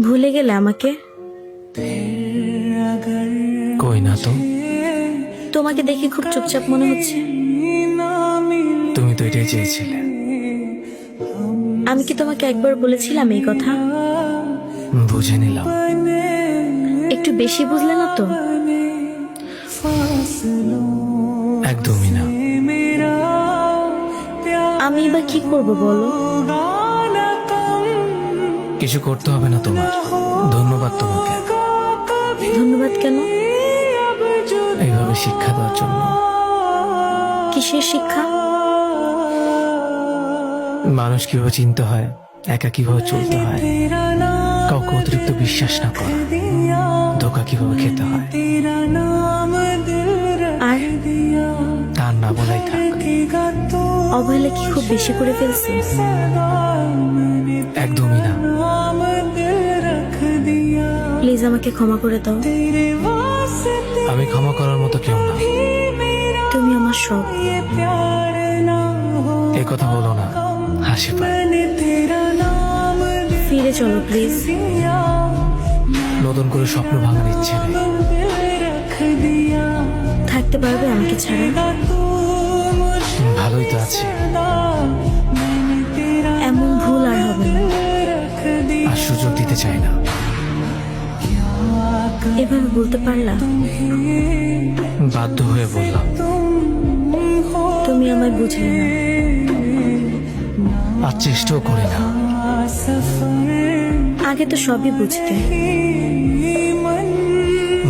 ভুলে গেলে আমাকে? কই না তো। তোমাকে দেখে খুব চুপচাপ মনে হচ্ছে। তুমি তো এটাই চেয়েছিলে। আমি কি তোমাকে একবার বলেছিলাম এই কথা? বুঝে নিলাম। একটু বেশি বুঝলে না তো? একদমই না। আমি বা কি করব বলো? কিছু করতে হবে না তোমার। ধন্যবাদ তোমাকে ধন্যবাদ কেন? এইভাবে শিক্ষা দেওয়ার জন্য। কিসের শিক্ষা? মানুষ কিভাবে চিনতে হয়, একা কিভাবে চলতে হয়, কাউকে অতিরিক্ত বিশ্বাস না করা, ধোকা কিভাবে খেতে হয়। আর তার না বলাই থাক। অবহেলা কি খুব বেশি করে ফেলছে? একদমই না। প্লিজ আমাকে ক্ষমা করে দাও। আমি ক্ষমা করার মতো কেউ না। তুমি আমার সব। এ কথা বলো না, হাসি পায়। ফিরে চলো প্লিজ। নতুন করে স্বপ্ন ভাঙার ইচ্ছে নেই। থাকতে পারবে আমাকে ছাড়া? ভালোই তো আছি। এমন ভুল আর হবে না। আর সুযোগ দিতে চাই না। এভাবে বলতে পারলা? বাধ্য হয়ে বললাম। তুমি আমায় বুঝলে না। আর চেষ্টাও করি না। আগে তো সবই বুঝতে।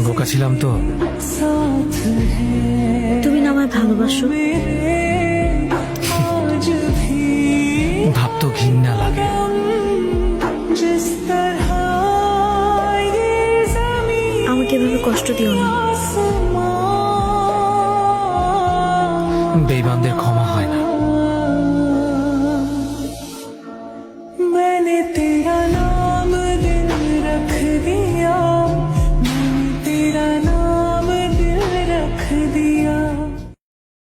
বোকা ছিলাম তো। তুমি না আমায় ভালোবাসো? ভাবতো ঘৃণা লাগে। আমাকে এভাবে কষ্ট দিও না। বেঈমানদের ক্ষমা হয় না।